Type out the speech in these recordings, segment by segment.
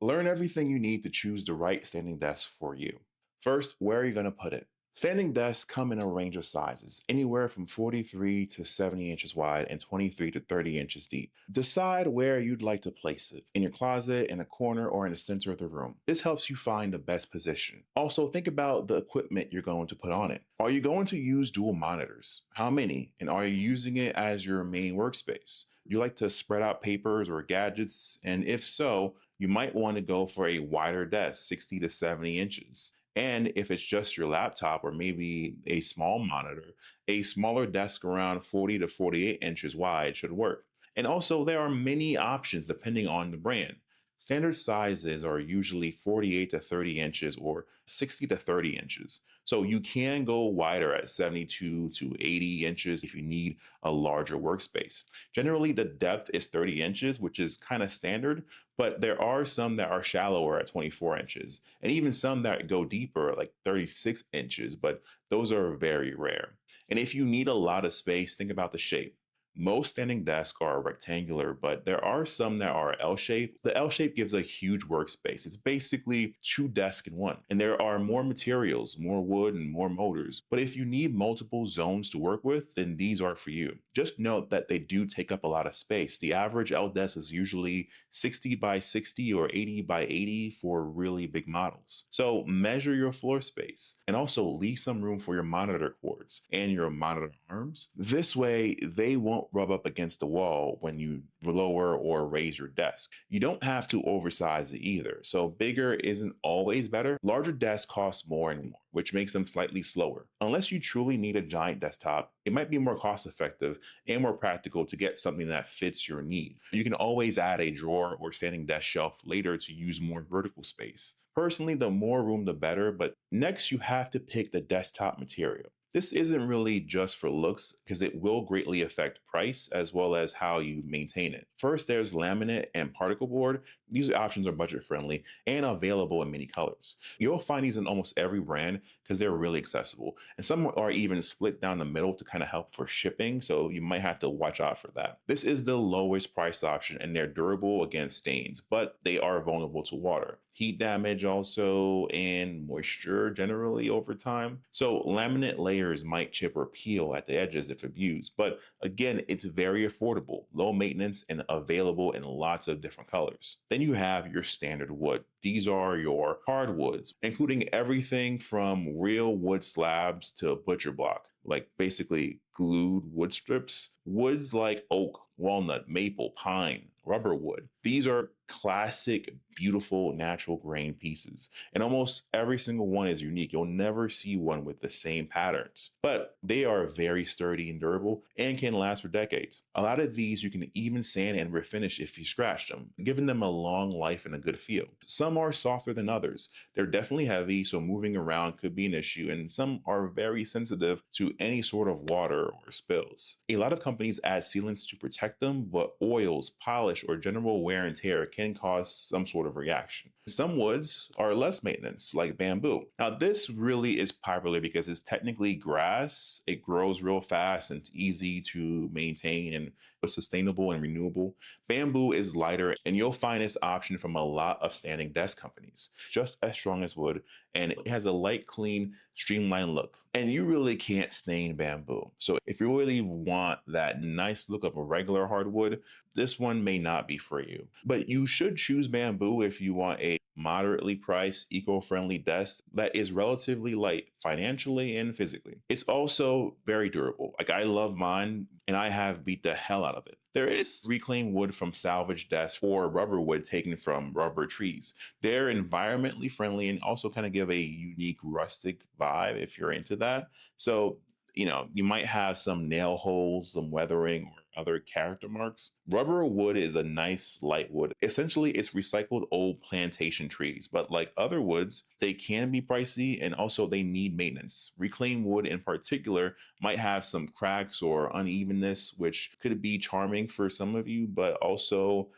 Learn everything you need to choose the right standing desk for you. First, where are you going to put it? Standing desks come in a range of sizes, anywhere from 43 to 70 inches wide and 23 to 30 inches deep. Decide where you'd like to place it, in your closet, in a corner, or in the center of the room. This helps you find the best position. Also, think about the equipment you're going to put on it. Are you going to use dual monitors? How many? And are you using it as your main workspace? You like to spread out papers or gadgets? And if so, you might want to go for a wider desk, 60 to 70 inches. And if it's just your laptop or maybe a small monitor, a smaller desk around 40 to 48 inches wide should work. And also, there are many options depending on the brand. Standard sizes are usually 48 to 30 inches or 60 to 30 inches. So you can go wider at 72 to 80 inches if you need a larger workspace. Generally, the depth is 30 inches, which is kind of standard, but there are some that are shallower at 24 inches, and even some that go deeper, like 36 inches, but those are very rare. And if you need a lot of space, think about the shape. Most standing desks are rectangular, but there are some that are L shaped. The L shape gives a huge workspace. It's basically two desks in one. And there are more materials, more wood, and more motors. But if you need multiple zones to work with, then these are for you. Just note that they do take up a lot of space. The average L desk is usually 60 by 60 or 80 by 80 for really big models. So measure your floor space and also leave some room for your monitor cords and your monitor arms. This way, they won't rub up against the wall when you lower or raise your desk. You don't have to oversize it either. So bigger isn't always better. Larger desks cost more and more, which makes them slightly slower. Unless you truly need a giant desktop, it might be more cost effective and more practical to get something that fits your need. You can always add a drawer or standing desk shelf later to use more vertical space. Personally, the more room, the better, but next you have to pick the desktop material. This isn't really just for looks because it will greatly affect price as well as how you maintain it. First, there's laminate and particle board. These options are budget friendly and available in many colors. You'll find these in almost every brand because they're really accessible. And some are even split down the middle to kind of help for shipping, so you might have to watch out for that. This is the lowest price option and they're durable against stains, but they are vulnerable to water, heat damage also, and moisture generally over time. So laminate layers might chip or peel at the edges if abused, but again, it's very affordable, low maintenance, and available in lots of different colors. Then you have your standard wood. These are your hardwoods, including everything from real wood slabs to butcher block, like basically glued wood strips. Woods like oak, walnut, maple, pine, rubber wood. These are classic, beautiful, natural grain pieces. And almost every single one is unique. You'll never see one with the same patterns, but they are very sturdy and durable and can last for decades. A lot of these you can even sand and refinish if you scratch them, giving them a long life and a good feel. Some are softer than others. They're definitely heavy, so moving around could be an issue, and some are very sensitive to any sort of water or spills. A lot of companies add sealants to protect them, but oils, polish, or general wear and tear can cause some sort of reaction. Some woods are less maintenance, like bamboo. Now, this really is popular because it's technically grass. It grows real fast and it's easy to maintain and sustainable and renewable. Bamboo is lighter, and you'll find this option from a lot of standing desk companies, just as strong as wood, and it has a light, clean, streamlined look. And you really can't stain bamboo. So if you really want that nice look of a regular hardwood, this one may not be for you. But you should choose bamboo if you want a moderately priced, eco-friendly desk that is relatively light financially and physically. It's also very durable. Like, I love mine and I have beat the hell out of it. There is reclaimed wood from salvage desks or rubber wood taken from rubber trees. They're environmentally friendly and also kind of give a unique rustic vibe if you're into that. So, you might have some nail holes, some weathering, or other character marks. Rubber wood is a nice light wood. Essentially, it's recycled old plantation trees, but like other woods, they can be pricey and also they need maintenance. Reclaimed wood in particular might have some cracks or unevenness, which could be charming for some of you, but also,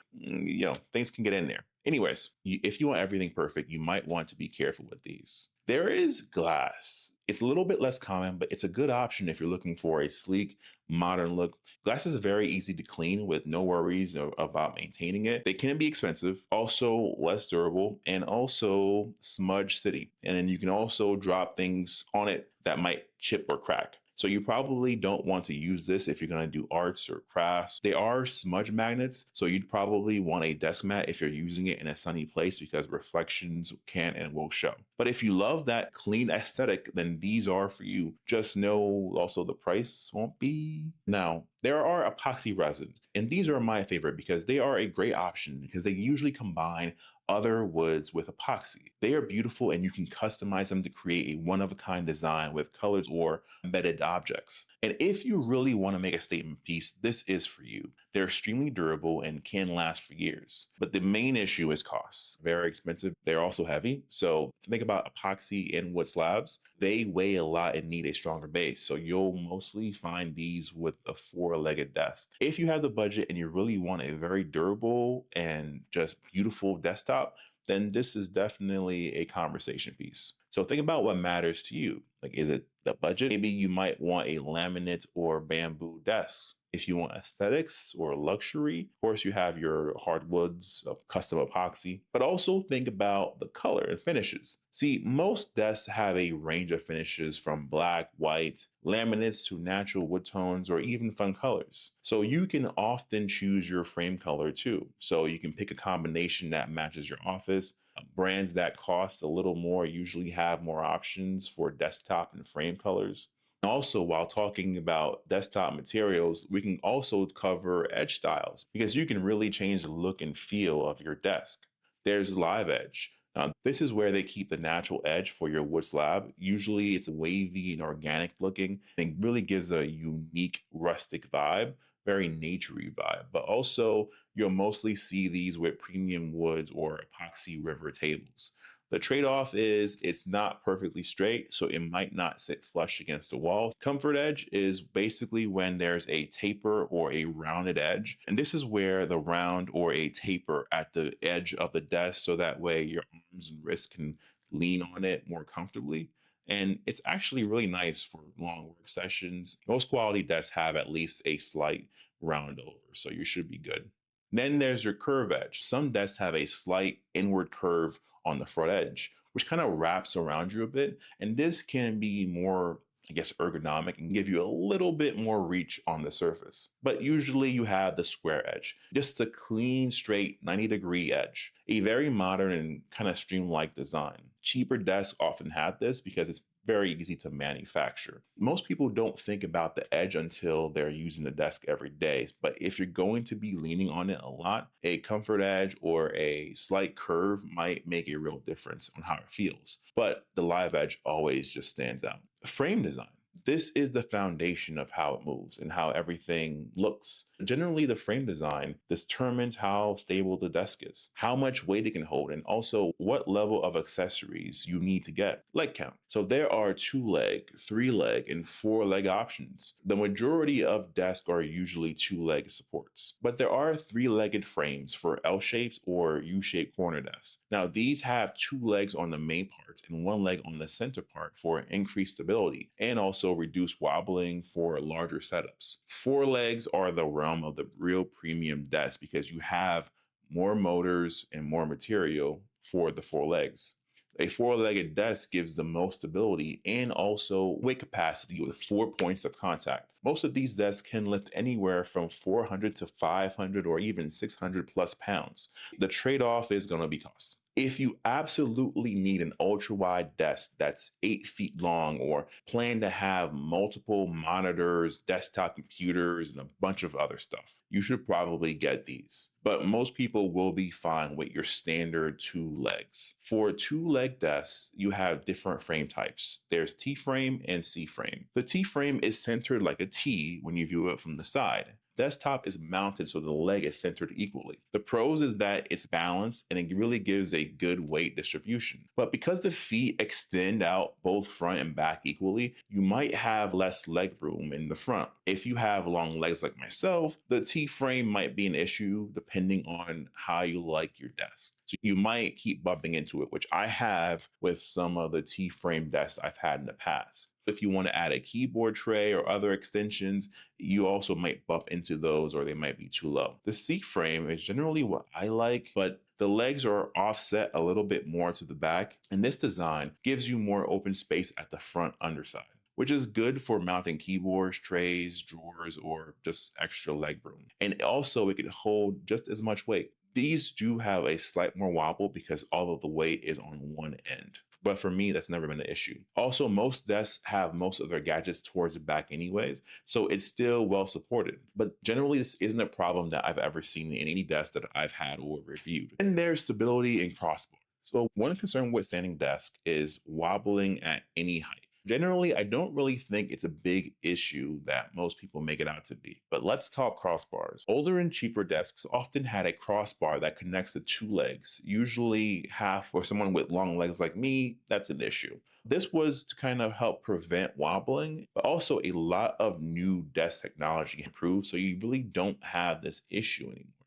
things can get in there. Anyways, if you want everything perfect, you might want to be careful with these. There is glass. It's a little bit less common, but it's a good option if you're looking for a sleek, modern look. Glass is very easy to clean with no worries about maintaining it. They can be expensive, also less durable, and also smudge city. And then you can also drop things on it that might chip or crack. So you probably don't want to use this if you're going to do arts or crafts. They are smudge magnets, so you'd probably want a desk mat if you're using it in a sunny place because reflections can and will show. But if you love that clean aesthetic, then these are for you. Just know also the price won't be. Now, there are epoxy resin, and these are my favorite because they are a great option because they usually combine other woods with epoxy. They are beautiful and you can customize them to create a one of a kind design with colors or embedded objects. And if you really want to make a statement piece, this is for you. They're extremely durable and can last for years. But the main issue is costs. Very expensive. They're also heavy. So think about epoxy and wood slabs. They weigh a lot and need a stronger base. So you'll mostly find these with a four-legged desk. If you have the budget and you really want a very durable and just beautiful desktop, then this is definitely a conversation piece. So think about what matters to you. Like, is it the budget? Maybe you might want a laminate or bamboo desk. If you want aesthetics or luxury, of course, you have your hardwoods of custom epoxy, but also think about the color and finishes. See, most desks have a range of finishes from black, white, laminates to natural wood tones, or even fun colors. So you can often choose your frame color too. So you can pick a combination that matches your office. Brands that cost a little more usually have more options for desktop and frame colors. Also, while talking about desktop materials, we can also cover edge styles because you can really change the look and feel of your desk. There's live edge. Now, this is where they keep the natural edge for your wood slab. Usually it's wavy and organic looking and really gives a unique rustic vibe, very naturey vibe. But also, you'll mostly see these with premium woods or epoxy river tables. The trade-off is it's not perfectly straight, so it might not sit flush against the wall. Comfort edge is basically when there's a taper or a rounded edge. And this is where the round or a taper at the edge of the desk, so that way your arms and wrists can lean on it more comfortably. And it's actually really nice for long work sessions. Most quality desks have at least a slight round over, so you should be good. Then there's your curve edge. Some desks have a slight inward curve on the front edge, which kind of wraps around you a bit. And this can be more, I guess, ergonomic and give you a little bit more reach on the surface. But usually you have the square edge, just a clean, straight 90-degree edge, a very modern and kind of streamlined design. Cheaper desks often have this because it's very easy to manufacture. Most people don't think about the edge until they're using the desk every day. But if you're going to be leaning on it a lot, a comfort edge or a slight curve might make a real difference on how it feels. But the live edge always just stands out. Frame design. This is the foundation of how it moves and how everything looks. Generally, the frame design determines how stable the desk is, how much weight it can hold, and also what level of accessories you need to get. Leg count. So there are 2-leg, 3-leg, and 4-leg options. The majority of desks are usually 2-leg supports, but there are 3-legged frames for L-shaped or U-shaped corner desks. Now, these have 2 legs on the main parts and 1 leg on the center part for increased stability and also reduce wobbling for larger setups. 4 legs are the realm of the real premium desk because you have more motors and more material for the 4 legs. A 4-legged desk gives the most stability and also weight capacity with 4 points of contact. Most of these desks can lift anywhere from 400 to 500 or even 600 plus pounds. The trade-off is going to be cost. If you absolutely need an ultra wide desk that's 8 feet long or plan to have multiple monitors, desktop computers, and a bunch of other stuff, you should probably get these. But most people will be fine with your standard 2 legs. For 2-leg desks, you have different frame types. There's T frame and C frame. The T frame is centered like a T when you view it from the side. desktop is mounted so the leg is centered equally. The pros is that it's balanced and it really gives a good weight distribution. But because the feet extend out both front and back equally, you might have less leg room in the front. If you have long legs like myself, the T frame might be an issue depending on how you like your desk. So you might keep bumping into it, which I have with some of the T frame desks I've had in the past. If you want to add a keyboard tray or other extensions, you also might bump into those or they might be too low. The C frame is generally what I like, but the legs are offset a little bit more to the back, and this design gives you more open space at the front underside, which is good for mounting keyboards, trays, drawers, or just extra leg room. And also, it can hold just as much weight. These do have a slight more wobble because all of the weight is on one end. But for me, that's never been an issue. Also, most desks have most of their gadgets towards the back, anyways, so it's still well supported. But generally, this isn't a problem that I've ever seen in any desk that I've had or reviewed. And there's stability and crossbar. So, one concern with standing desk is wobbling at any height. Generally, I don't really think it's a big issue that most people make it out to be. But let's talk crossbars. Older and cheaper desks often had a crossbar that connects the two legs. Usually, half for someone with long legs like me, that's an issue. This was to kind of help prevent wobbling, but also a lot of new desk technology improved, so you really don't have this issue anymore.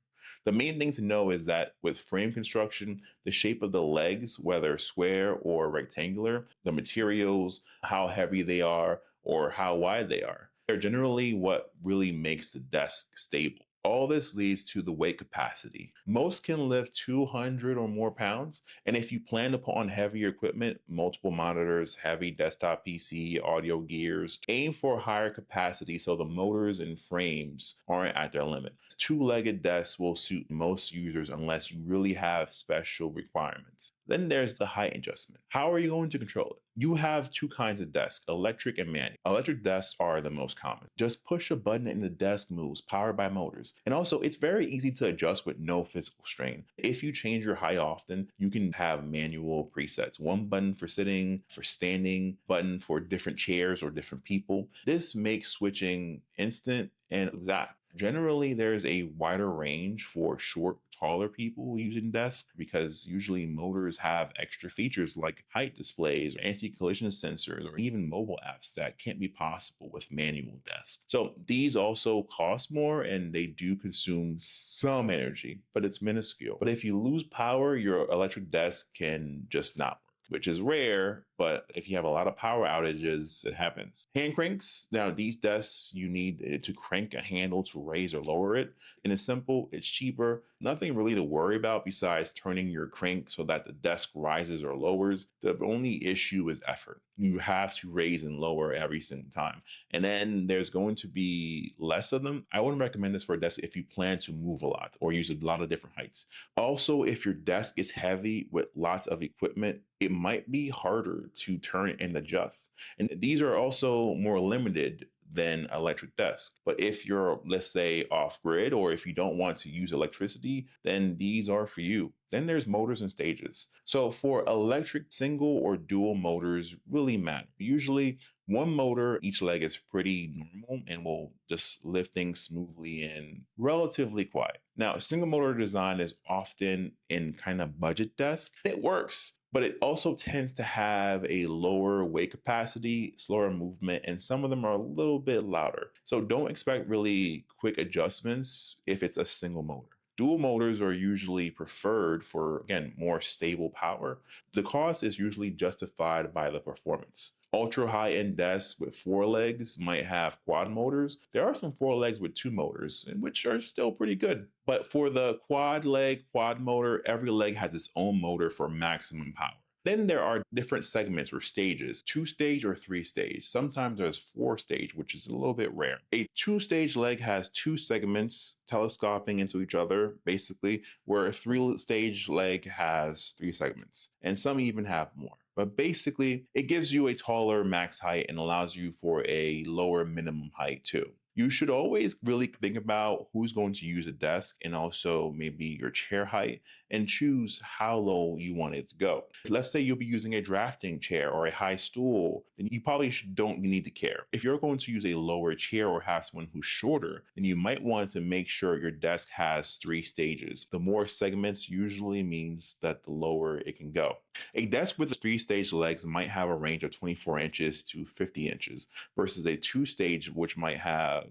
The main thing to know is that with frame construction, the shape of the legs, whether square or rectangular, the materials, how heavy they are, or how wide they are, they're generally what really makes the desk stable. All this leads to the weight capacity. Most can lift 200 or more pounds. And if you plan to put on heavier equipment, multiple monitors, heavy desktop PC, audio gears, aim for higher capacity so the motors and frames aren't at their limit. Two-legged desks will suit most users unless you really have special requirements. Then there's the height adjustment. How are you going to control it? You have two kinds of desks, electric and manual. Electric desks are the most common. Just push a button and the desk moves, powered by motors. And also, it's very easy to adjust with no physical strain. If you change your height often, you can have manual presets. One button for sitting, for standing, button for different chairs or different people. This makes switching instant and exact. Generally, there's a wider range for short, taller people using desks because usually motors have extra features like height displays, anti-collision sensors, or even mobile apps that can't be possible with manual desks. So these also cost more and they do consume some energy, but it's minuscule. But if you lose power, your electric desk can just not, which is rare, but if you have a lot of power outages, it happens. Hand cranks, now these desks, you need to crank a handle to raise or lower it. And it's simple, it's cheaper, nothing really to worry about besides turning your crank so that the desk rises or lowers. The only issue is effort. You have to raise and lower every single time. And then there's going to be less of them. I wouldn't recommend this for a desk if you plan to move a lot or use a lot of different heights. Also, if your desk is heavy with lots of equipment, it might be harder to turn and adjust. And these are also more limited than electric desk. But if you're, let's say, off grid, or if you don't want to use electricity, then these are for you. Then there's motors and stages. So for electric, single or dual motors really matter. Usually one motor, each leg is pretty normal and will just lift things smoothly and relatively quiet. Now, a single motor design is often in kind of budget desk. It works, but it also tends to have a lower weight capacity, slower movement, and some of them are a little bit louder. So don't expect really quick adjustments if it's a single motor. Dual motors are usually preferred for, again, more stable power. The cost is usually justified by the performance. Ultra high end desks with four legs might have quad motors. There are some four legs with two motors, which are still pretty good. But for the quad leg, quad motor, every leg has its own motor for maximum power. Then there are different segments or stages, two stage or three stage. Sometimes there's four stage, which is a little bit rare. A two stage leg has two segments telescoping into each other, basically, where a three stage leg has three segments. And some even have more. But basically, it gives you a taller max height and allows you for a lower minimum height too. You should always really think about who's going to use a desk and also maybe your chair height and choose how low you want it to go. Let's say you'll be using a drafting chair or a high stool, then you probably don't need to care. If you're going to use a lower chair or have someone who's shorter, then you might want to make sure your desk has 3 stages. The more segments usually means that the lower it can go. A desk with 3 stage legs might have a range of 24 inches to 50 inches versus a 2 stage, which might have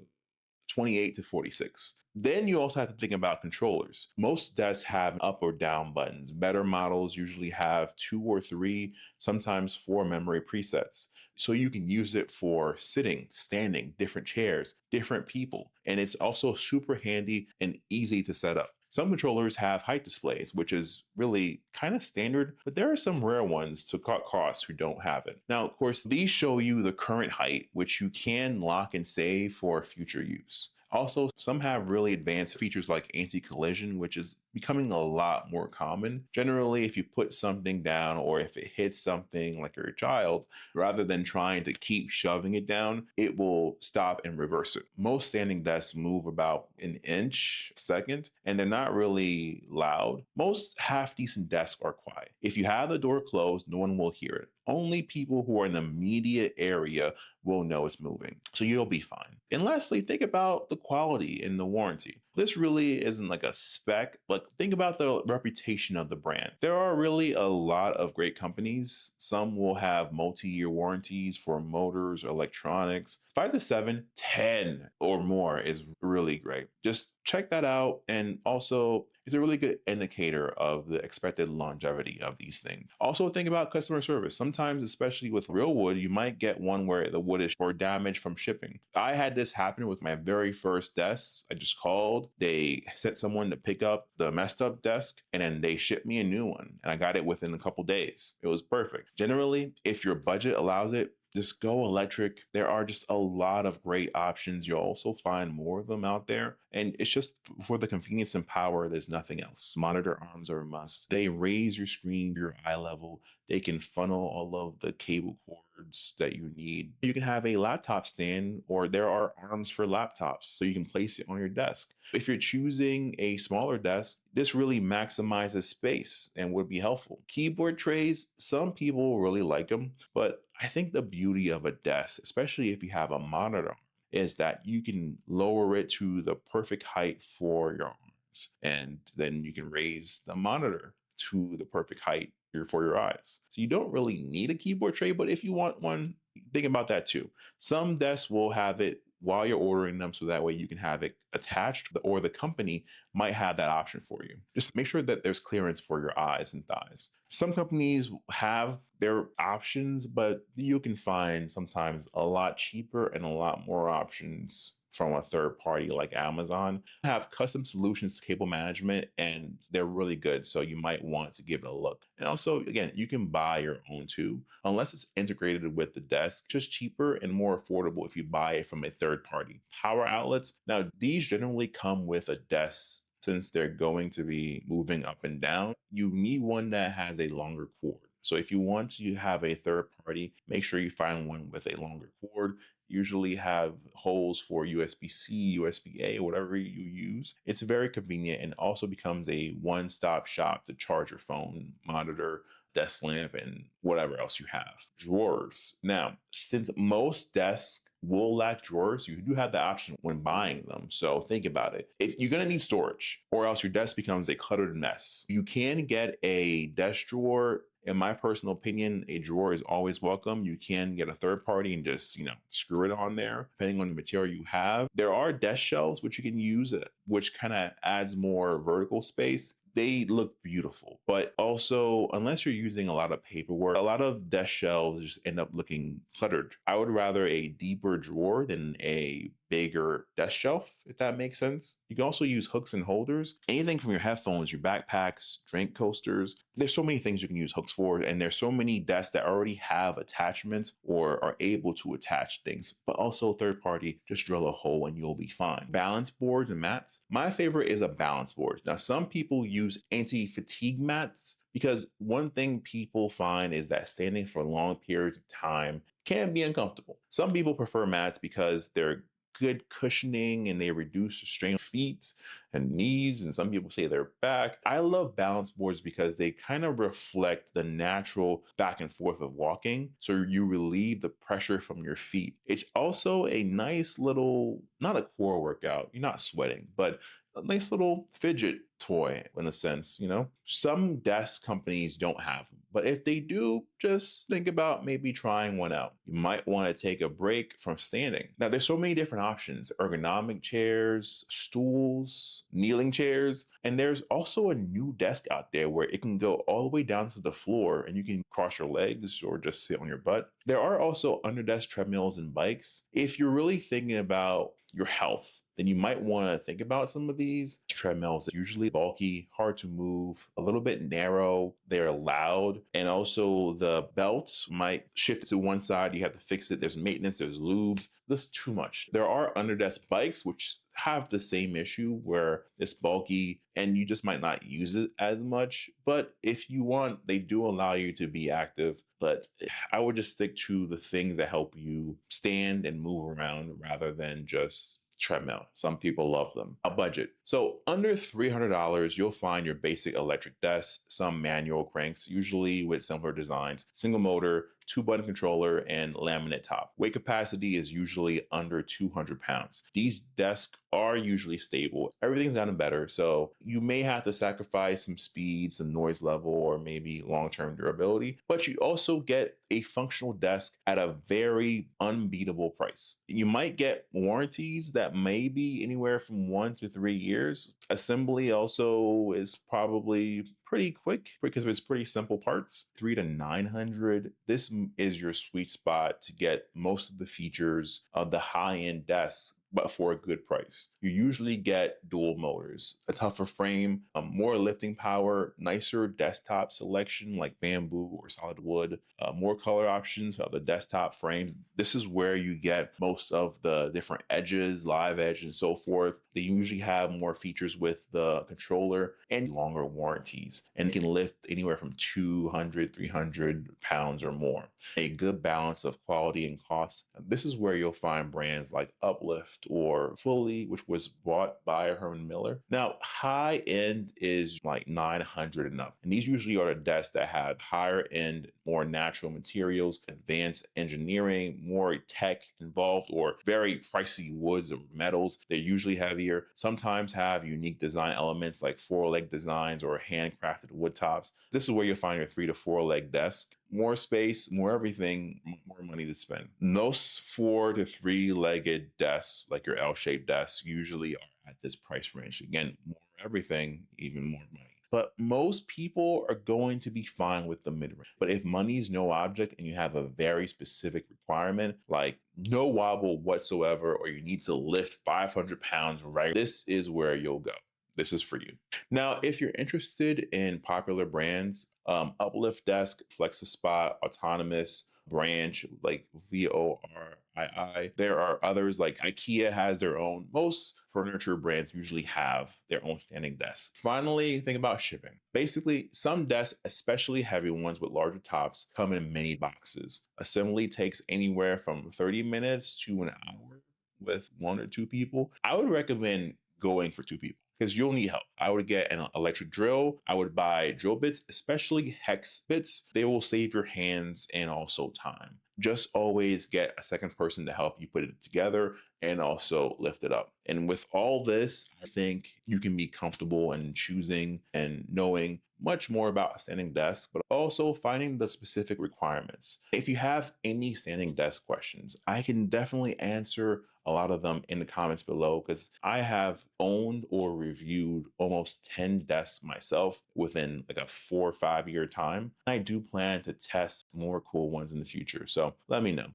28 to 46. Then you also have to think about controllers. Most desks have up or down buttons. Better models usually have 2 or 3, sometimes 4 memory presets. So you can use it for sitting, standing, different chairs, different people. And it's also super handy and easy to set up. Some controllers have height displays, which is really kind of standard, but there are some rare ones to cut costs who don't have it. Now, of course, these show you the current height, which you can lock and save for future use. Also, some have really advanced features like anti-collision, which is becoming a lot more common. Generally, if you put something down or if it hits something like your child, rather than trying to keep shoving it down, it will stop and reverse it. Most standing desks move about an inch a second, and they're not really loud. Most half-decent desks are quiet. If you have the door closed, no one will hear it. Only people who are in the immediate area will know it's moving. So you'll be fine. And lastly, think about the quality and the warranty. This really isn't like a spec, but think about the reputation of the brand. There are really a lot of great companies. Some will have multi-year warranties for motors, electronics. 5 to 7, 10 or more is really great. Just check that out. And also, it's a really good indicator of the expected longevity of these things. Also, think about customer service. Sometimes, especially with real wood, you might get one where the wood is or damaged from shipping. I had this happen with my very first desk. I just called. They sent someone to pick up the messed up desk, and then they shipped me a new one. And I got it within a couple days. It was perfect. Generally, if your budget allows it, just go electric. There are just a lot of great options. You'll also find more of them out there. And it's just for the convenience and power, there's nothing else. Monitor arms are a must. They raise your screen to your eye level. They can funnel all of the cable cords that you need. You can have a laptop stand, or there are arms for laptops, so you can place it on your desk. If you're choosing a smaller desk, this really maximizes space and would be helpful. Keyboard trays, some people really like them, but I think the beauty of a desk, especially if you have a monitor, is that you can lower it to the perfect height for your arms, and then you can raise the monitor to the perfect height for your eyes. So you don't really need a keyboard tray, but if you want one, think about that too. Some desks will have it while you're ordering them, so that way you can have it attached, or the company might have that option for you. Just make sure that there's clearance for your eyes and thighs. Some companies have their options, but you can find sometimes a lot cheaper and a lot more options from a third party like Amazon. Have custom solutions to cable management, and they're really good. So you might want to give it a look. And also, again, you can buy your own too, unless it's integrated with the desk. Just cheaper and more affordable if you buy it from a third party. Power outlets. Now, these generally come with a desk. Since they're going to be moving up and down, you need one that has a longer cord. So if you want to have a third party, make sure you find one with a longer cord. Usually have holes for USB-C, USB-A, whatever you use. It's very convenient, and also becomes a one-stop shop to charge your phone, monitor, desk lamp, and whatever else you have. Drawers. Now, since most desks will lack drawers, you do have the option when buying them. So think about it. If you're gonna need storage, or else your desk becomes a cluttered mess, you can get a desk drawer. In my personal opinion, a drawer is always welcome. You can get a third party and just, screw it on there, depending on the material you have. There are desk shelves which you can use, which kind of adds more vertical space. They look beautiful, but also, unless you're using a lot of paperwork, a lot of desk shelves just end up looking cluttered. I would rather a deeper drawer than a bigger desk shelf, if that makes sense. You can also use hooks and holders. Anything from your headphones, your backpacks, drink coasters. There's so many things you can use hooks for, and there's so many desks that already have attachments or are able to attach things. But also third party, just drill a hole and you'll be fine. Balance boards and mats. My favorite is a balance board. Now, some people use anti-fatigue mats, because one thing people find is that standing for long periods of time can be uncomfortable. Some people prefer mats because they're good cushioning and they reduce the strain on feet and knees. And some people say their back. I love balance boards because they kind of reflect the natural back and forth of walking. So you relieve the pressure from your feet. It's also a nice little, not a core workout, you're not sweating, but a nice little fidget toy in a sense, you know? Some desk companies don't have them, but if they do, just think about maybe trying one out. You might want to take a break from standing. Now, there's so many different options: ergonomic chairs, stools, kneeling chairs, and there's also a new desk out there where it can go all the way down to the floor and you can cross your legs or just sit on your butt. There are also under desk treadmills and bikes. If you're really thinking about your health, then you might want to think about some of these treadmills. Usually bulky, hard to move, a little bit narrow, they're loud, and also the belt might shift to one side. You have to fix it. There's maintenance, there's lubes. That's too much. There are underdesk bikes which have the same issue where it's bulky and you just might not use it as much. But if you want, they do allow you to be active. But I would just stick to the things that help you stand and move around rather than just treadmill. Some people love them. A budget. So under $300, you'll find your basic electric desk, some manual cranks, usually with simpler designs, single motor, 2-button controller, and laminate top. Weight capacity is usually under 200 pounds. These desks are usually stable. Everything's gotten better, so you may have to sacrifice some speed, some noise level, or maybe long-term durability, but you also get a functional desk at a very unbeatable price. You might get warranties that may be anywhere from 1 to 3 years. Assembly also is probably pretty quick because it's pretty simple parts. 3 to 900. This is your sweet spot to get most of the features of the high-end desks, but for a good price. You usually get dual motors, a tougher frame, more lifting power, nicer desktop selection like bamboo or solid wood, more color options of the desktop frames. This is where you get most of the different edges, live edge, and so forth. They usually have more features with the controller and longer warranties, and can lift anywhere from 200, 300 pounds or more. A good balance of quality and cost. This is where you'll find brands like Uplift or Fully, which was bought by Herman Miller. Now, high end is like 900 and up. And these usually are the desks that have higher end, more natural materials, advanced engineering, more tech involved, or very pricey woods or metals. They're usually heavier, sometimes have unique design elements like 4-leg designs or handcrafted wood tops. This is where you'll find your 3 to 4 leg desk. More space, more everything, more money to spend. Most 4 to 3 legged desks, like your L-shaped desks, usually are at this price range. Again, more everything, even more money. But most people are going to be fine with the mid-range. But if money is no object and you have a very specific requirement, like no wobble whatsoever, or you need to lift 500 pounds, right? This is where you'll go. This is for you. Now, if you're interested in popular brands, Uplift Desk, FlexiSpot, Autonomous, Branch, like VORII. There are others like IKEA has their own. Most furniture brands usually have their own standing desks. Finally, think about shipping. Basically, some desks, especially heavy ones with larger tops, come in mini boxes. Assembly takes anywhere from 30 minutes to an hour with 1 or 2 people. I would recommend going for 2 people because you'll need help. I would get an electric drill. I would buy drill bits, especially hex bits. They will save your hands and also time. Just always get a second person to help you put it together and also lift it up. And with all this, I think you can be comfortable in choosing and knowing much more about a standing desk, but also finding the specific requirements. If you have any standing desk questions, I can definitely answer a lot of them in the comments below because I have owned or reviewed almost 10 desks myself within like a 4 or 5 year time. I do plan to test more cool ones in the future. So let me know.